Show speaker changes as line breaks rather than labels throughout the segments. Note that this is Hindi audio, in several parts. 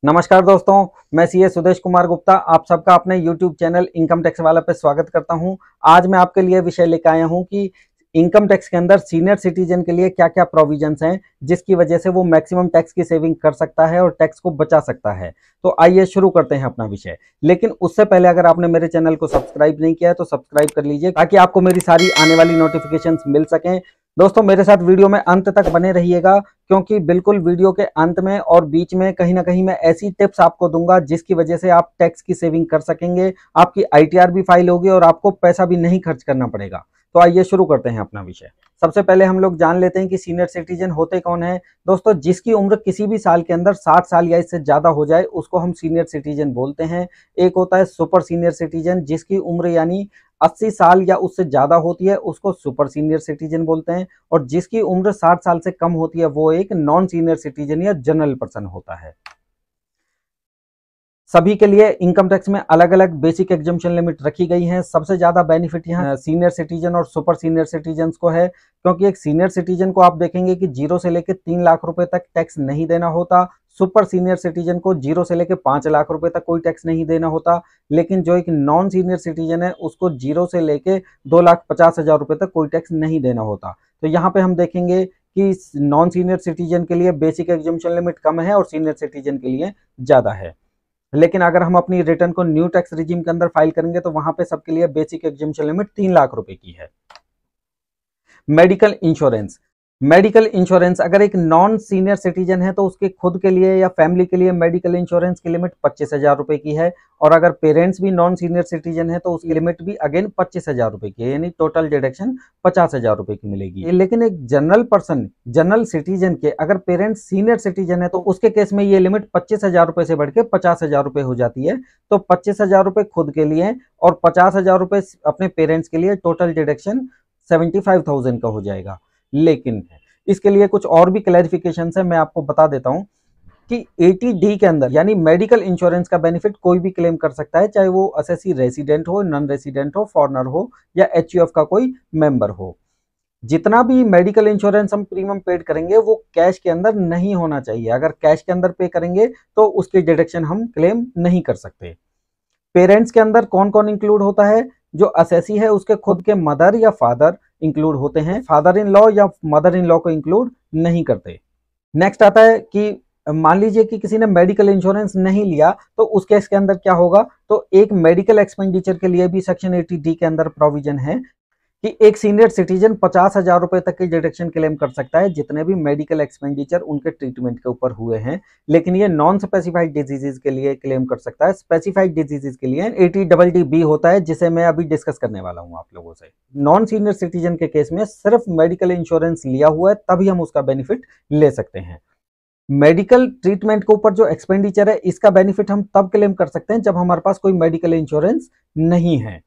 नमस्कार दोस्तों, मैं सीए सुदेश कुमार गुप्ता आप सबका अपने यूट्यूब चैनल इनकम टैक्स वाला पे स्वागत करता हूं। आज मैं आपके लिए विषय लेकर आया हूं कि इनकम टैक्स के अंदर सीनियर सिटीजन के लिए क्या क्या प्रोविजंस हैं जिसकी वजह से वो मैक्सिमम टैक्स की सेविंग कर सकता है और टैक्स को बचा सकता है। तो आइए शुरू करते हैं अपना विषय। लेकिन उससे पहले अगर आपने मेरे चैनल को सब्सक्राइब नहीं किया है तो सब्सक्राइब कर लीजिए ताकि आपको मेरी सारी आने वाली नोटिफिकेशंस मिल सकें। दोस्तों मेरे साथ वीडियो में अंत तक बने रहिएगा क्योंकि बिल्कुल वीडियो के अंत में और बीच में कहीं ना कहीं मैं ऐसी टिप्स आपको दूंगा जिसकी वजह से आप टैक्स की सेविंग कर सकेंगे, आपकी आईटीआर भी फाइल होगी और आपको पैसा भी नहीं खर्च करना पड़ेगा। तो आइए शुरू करते हैं अपना विषय। सबसे पहले हम लोग जान लेते हैं कि सीनियर सिटीजन होते कौन है। दोस्तों जिसकी उम्र किसी भी साल के अंदर 60 साल या इससे ज्यादा हो जाए उसको हम सीनियर सिटीजन बोलते हैं। एक होता है सुपर सीनियर सिटीजन, जिसकी उम्र यानी 80 साल या उससे ज्यादा होती है उसको सुपर सीनियर सिटीजन बोलते हैं, और जिसकी उम्र 60 साल से कम होती है वो एक नॉन सीनियर सिटीजन या जनरल पर्सन होता है। सभी के लिए इनकम टैक्स में अलग अलग बेसिक एग्जम्पशन लिमिट रखी गई है। सबसे ज्यादा बेनिफिट यहाँ सीनियर सिटीजन और सुपर सीनियर सिटीजन को है, क्योंकि एक सीनियर सिटीजन को आप देखेंगे कि 0 से लेकर 3 लाख रुपए तक टैक्स नहीं देना होता। सुपर सीनियर सिटीजन को 0 से लेकर 5 लाख रुपए तक कोई टैक्स नहीं देना होता। लेकिन जो एक नॉन सीनियर सिटीजन है उसको 0 से लेकर 2,50,000 रुपए तक कोई टैक्स नहीं देना होता। तो यहाँ पे हम देखेंगे कि नॉन सीनियर सिटीजन के लिए बेसिक एग्जम्पशन लिमिट कम है और सीनियर सिटीजन के लिए ज्यादा है। लेकिन अगर हम अपनी रिटर्न को न्यू टैक्स रिजीम के अंदर फाइल करेंगे तो वहां पे सबके लिए बेसिक एग्जम्पशन लिमिट 3 लाख रुपए की है। Medical insurance. मेडिकल इंश्योरेंस अगर एक नॉन सीनियर सिटीजन है तो उसके खुद के लिए या फैमिली के लिए मेडिकल इंश्योरेंस की लिमिट 25,000 रुपए की है, और अगर पेरेंट्स भी नॉन सीनियर सिटीजन है तो उसकी लिमिट भी अगेन 25,000 रुपए की है, यानी टोटल डिडक्शन 50,000 रुपए की मिलेगी। लेकिन एक जनरल पर्सन, जनरल सिटीजन के अगर पेरेंट्स सीनियर सिटीजन है तो उसके केस में ये लिमिट 25,000 रुपए से बढ़ के 50,000 रुपए हो जाती है। तो 25,000 रुपए खुद के लिए और 50,000 रुपए अपने पेरेंट्स के लिए, टोटल डिडक्शन 75,000 का हो जाएगा। लेकिन इसके लिए कुछ और भी क्लैरिफिकेशन है, मैं आपको बता देता हूं कि 80D के अंदर यानी मेडिकल इंश्योरेंस का बेनिफिट कोई भी क्लेम कर सकता है, चाहे वो एसएससी रेसिडेंट हो, नॉन रेसिडेंट हो, फॉरेनर हो या एचयूएफ का कोई मेंबर हो। जितना भी मेडिकल इंश्योरेंस हम प्रीमियम पेड करेंगे वो कैश के अंदर नहीं होना चाहिए। अगर कैश के अंदर पे करेंगे तो उसकी डिडक्शन हम क्लेम नहीं कर सकते। पेरेंट्स के अंदर कौन कौन इंक्लूड होता है? जो असेसी है उसके खुद के मदर या फादर इंक्लूड होते हैं, फादर इन लॉ या मदर इन लॉ को इंक्लूड नहीं करते। नेक्स्ट आता है कि मान लीजिए कि किसी ने मेडिकल इंश्योरेंस नहीं लिया तो उस केस के अंदर क्या होगा। तो एक मेडिकल एक्सपेंडिचर के लिए भी सेक्शन 80D के अंदर प्रोविजन है कि एक सीनियर सिटीजन 50,000 रुपए तक की डिडक्शन क्लेम कर सकता है जितने भी मेडिकल एक्सपेंडिचर उनके ट्रीटमेंट के ऊपर हुए हैं। लेकिन ये नॉन स्पेसिफाइड डिजीजेज के लिए क्लेम कर सकता है। स्पेसिफाइड डिजीजेज के लिए 80DD होता है, जिसे मैं अभी डिस्कस करने वाला हूं आप लोगों से। नॉन सीनियर सिटीजन के केस में सिर्फ मेडिकल इंश्योरेंस लिया हुआ है तभी हम उसका बेनिफिट ले सकते हैं। मेडिकल ट्रीटमेंट के ऊपर जो एक्सपेंडिचर है इसका बेनिफिट हम तब क्लेम कर सकते हैं जब हमारे पास कोई मेडिकल इंश्योरेंस नहीं है।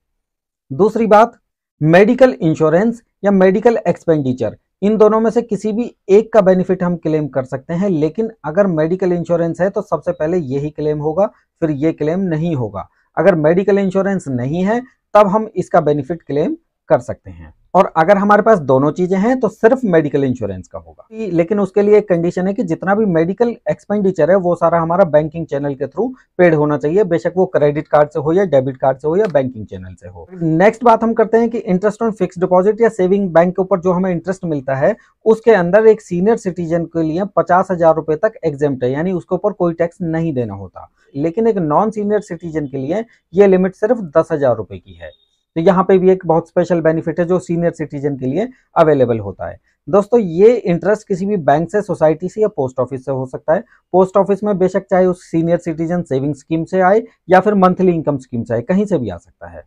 दूसरी बात, मेडिकल इंश्योरेंस या मेडिकल एक्सपेंडिचर, इन दोनों में से किसी भी एक का बेनिफिट हम क्लेम कर सकते हैं। लेकिन अगर मेडिकल इंश्योरेंस है तो सबसे पहले यही क्लेम होगा, फिर ये क्लेम नहीं होगा। अगर मेडिकल इंश्योरेंस नहीं है तब हम इसका बेनिफिट क्लेम कर सकते हैं, और अगर हमारे पास दोनों चीजें हैं तो सिर्फ मेडिकल इंश्योरेंस का होगा। लेकिन उसके लिए एक कंडीशन है कि जितना भी मेडिकल एक्सपेंडिचर है वो सारा हमारा बैंकिंग चैनल के थ्रू पेड होना चाहिए, बेशक वो क्रेडिट कार्ड से हो या डेबिट कार्ड से हो या बैंकिंग चैनल से हो। नेक्स्ट बात हम करते हैं कि इंटरेस्ट ऑन फिक्स डिपॉजिट या सेविंग बैंक के ऊपर जो हमें इंटरेस्ट मिलता है उसके अंदर एक सीनियर सिटीजन के लिए 50,000 रुपए तक एग्जेम्प्ट है, यानी उसके ऊपर कोई टैक्स नहीं देना होता। लेकिन एक नॉन सीनियर सिटीजन के लिए ये लिमिट सिर्फ 10,000 रुपए की है। तो यहाँ पे भी एक बहुत स्पेशल बेनिफिट है जो सीनियर सिटीजन के लिए अवेलेबल होता है। दोस्तों ये इंटरेस्ट किसी भी बैंक से, सोसाइटी से या पोस्ट ऑफिस से हो सकता है। पोस्ट ऑफिस में बेशक चाहे उस सीनियर सिटीजन सेविंग स्कीम से आए या फिर मंथली इनकम स्कीम से आए, कहीं से भी आ सकता है।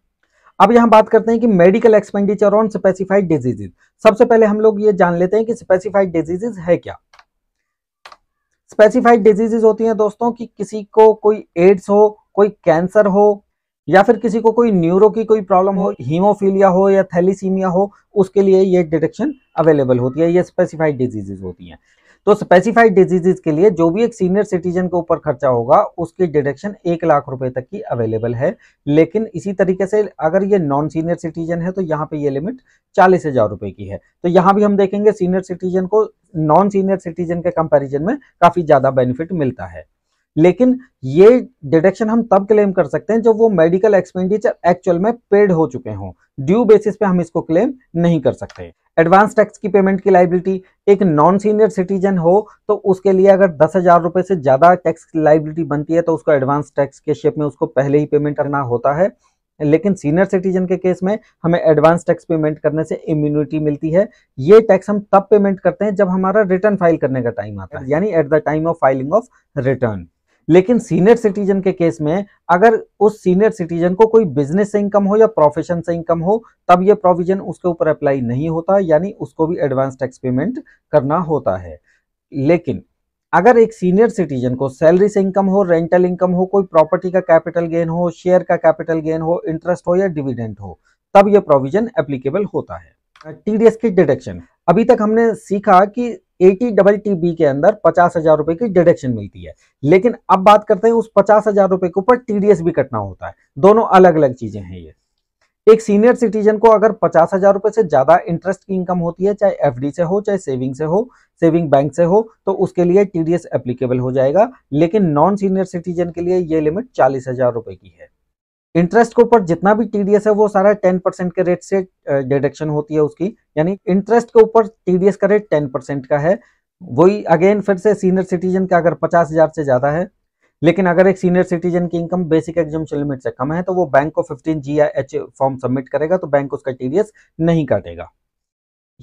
अब यहाँ बात करते हैं कि medical expenditure on specified diseases. सबसे पहले हम लोग ये जान लेते हैं कि स्पेसिफाइड डिजीजेज है क्या। स्पेसिफाइड डिजीजेज होती हैं दोस्तों कि किसी को कोई एड्स हो, कोई कैंसर हो, या फिर किसी को कोई न्यूरो की कोई प्रॉब्लम हो, हीमोफीलिया हो या थैलीसीमिया हो, उसके लिए ये डिडक्शन अवेलेबल होती है। ये स्पेसिफाइड डिजीजेज होती हैं। तो स्पेसिफाइड डिजीजेज के लिए जो भी एक सीनियर सिटीजन के ऊपर खर्चा होगा उसकी डिडक्शन 1 लाख रुपए तक की अवेलेबल है। लेकिन इसी तरीके से अगर ये नॉन सीनियर सिटीजन है तो यहाँ पे ये लिमिट 40,000 रुपए की है। तो यहाँ भी हम देखेंगे सीनियर सिटीजन को नॉन सीनियर सिटीजन के कंपैरिजन में काफी ज्यादा बेनिफिट मिलता है। लेकिन ये डिडक्शन हम तब क्लेम कर सकते हैं जब वो मेडिकल एक्सपेंडिचर एक्चुअल में पेड हो चुके हों। ड्यू बेसिस पे हम इसको क्लेम नहीं कर सकते। एडवांस टैक्स की पेमेंट की लाइबिलिटी, एक नॉन सीनियर सिटीजन हो तो उसके लिए अगर 10,000 रुपए से ज्यादा टैक्स की लाइबिलिटी बनती है तो उसको एडवांस टैक्स के शेप में उसको पहले ही पेमेंट करना होता है। लेकिन सीनियर सिटीजन के केस में हमें एडवांस टैक्स पेमेंट करने से इम्यूनिटी मिलती है। ये टैक्स हम तब पेमेंट करते हैं जब हमारा रिटर्न फाइल करने का टाइम आता है, यानी at the time of filing of return. लेकिन सीनियर सिटीजन के केस में अगर उस सीनियर सिटीजन को कोई बिजनेस से इनकम हो या प्रोफेशन से इनकम हो तब ये प्रोविजन उसके ऊपर अप्लाई नहीं होता, यानी उसको भी एडवांस टैक्स पेमेंट करना होता है। लेकिन अगर एक सीनियर सिटीजन को सैलरी से इनकम हो, रेंटल इनकम हो, कोई प्रॉपर्टी का कैपिटल गेन हो, शेयर का कैपिटल गेन हो, इंटरेस्ट हो या डिविडेंड हो, तब यह प्रोविजन एप्लीकेबल होता है। टीडीएस की डिडक्शन, अभी तक हमने सीखा कि 80TTB के अंदर 50,000 रुपए की डिडक्शन मिलती है, लेकिन अब बात करते हैं उस 50,000 रुपए के ऊपर टीडीएस भी कटना होता है। दोनों अलग अलग चीजें हैं ये। एक सीनियर सिटीजन को अगर 50,000 रुपए से ज्यादा इंटरेस्ट की इनकम होती है, चाहे एफडी से हो चाहे सेविंग से हो, सेविंग बैंक से हो, तो उसके लिए टीडीएस एप्लीकेबल हो जाएगा। लेकिन नॉन सीनियर सिटीजन के लिए ये लिमिट 40,000 रुपए की है। इंटरेस्ट के ऊपर जितना भी टीडीएस है वो सारा 10% के रेट से डिडक्शन होती है उसकी, यानी इंटरेस्ट के ऊपर टीडीएस का रेट 10% का है। वही अगेन फिर से सीनियर सिटीजन का अगर 50,000 से ज्यादा है, लेकिन अगर एक सीनियर सिटीजन की इनकम बेसिक एग्जम्पशन लिमिट से कम है तो वो बैंक को 15G या H फॉर्म सबमिट करेगा तो बैंक उसका टीडीएस नहीं काटेगा।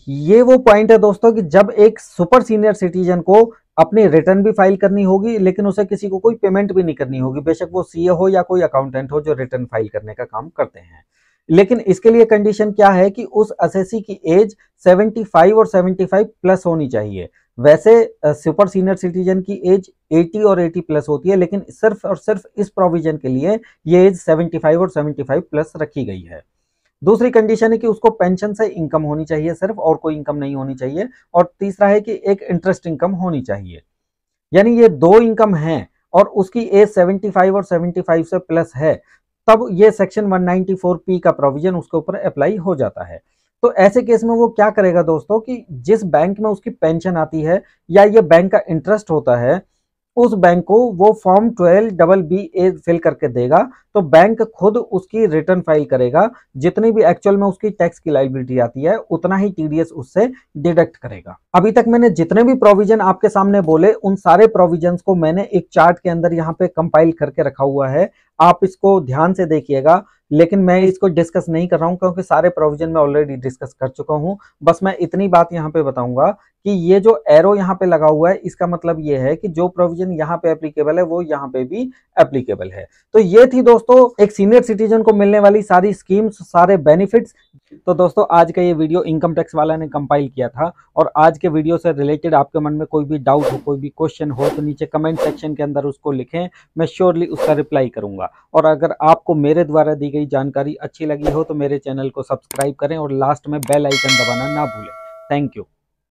ये वो पॉइंट है दोस्तों कि जब एक सुपर सीनियर सिटीजन को अपनी रिटर्न भी फाइल करनी होगी लेकिन उसे किसी को कोई पेमेंट भी नहीं करनी होगी, बेशक वो सीए हो या कोई अकाउंटेंट हो जो रिटर्न फाइल करने का काम करते हैं। लेकिन इसके लिए कंडीशन क्या है कि उस असेसी की एज 75 और 75 प्लस होनी चाहिए। वैसे सुपर सीनियर सिटीजन की एज 80 और 80 प्लस होती है, लेकिन सिर्फ और सिर्फ इस प्रोविजन के लिए ये एज 75 और 75 प्लस रखी गई है। दूसरी कंडीशन है कि उसको पेंशन से इनकम होनी चाहिए सिर्फ, और कोई इनकम नहीं होनी चाहिए। और तीसरा है कि एक इंटरेस्ट इनकम होनी चाहिए। यानी ये दो इनकम हैं और उसकी एज 75 और 75 से प्लस है, तब ये सेक्शन 194P का प्रोविजन उसके ऊपर अप्लाई हो जाता है। तो ऐसे केस में वो क्या करेगा दोस्तों कि जिस बैंक में उसकी पेंशन आती है या ये बैंक का इंटरेस्ट होता है, उस बैंक को वो फॉर्म 12BB फिल करके देगा, तो बैंक खुद उसकी रिटर्न फाइल करेगा। जितनी भी एक्चुअल में उसकी टैक्स की लायबिलिटी आती है उतना ही टीडीएस उससे डिडक्ट करेगा। अभी तक मैंने जितने भी प्रोविजन आपके सामने बोले उन सारे प्रोविजंस को मैंने एक चार्ट के अंदर यहाँ पे कंपाइल करके रखा हुआ है, आप इसको ध्यान से देखिएगा। लेकिन मैं इसको डिस्कस नहीं कर रहा हूं क्योंकि सारे प्रोविजन मैं ऑलरेडी डिस्कस कर चुका हूं। बस मैं इतनी बात यहाँ पे बताऊंगा कि ये जो एरो यहाँ पे लगा हुआ है इसका मतलब ये है कि जो प्रोविजन यहाँ पे एप्लीकेबल है वो यहाँ पे भी एप्लीकेबल है। तो ये थी दोस्तों एक सीनियर सिटीजन को मिलने वाली सारी स्कीम्स, सारे बेनिफिट्स। तो दोस्तों आज का ये वीडियो इनकम टैक्स वाला ने कंपाइल किया था, और आज के वीडियो से रिलेटेड आपके मन में कोई भी डाउट हो, कोई भी क्वेश्चन हो तो नीचे कमेंट सेक्शन के अंदर उसको लिखें, मैं श्योरली उसका रिप्लाई करूंगा। और अगर आपको मेरे द्वारा दी गई जानकारी अच्छी लगी हो तो मेरे चैनल को सब्सक्राइब करें और लास्ट में बेल आइकन दबाना ना भूलें। Thank you.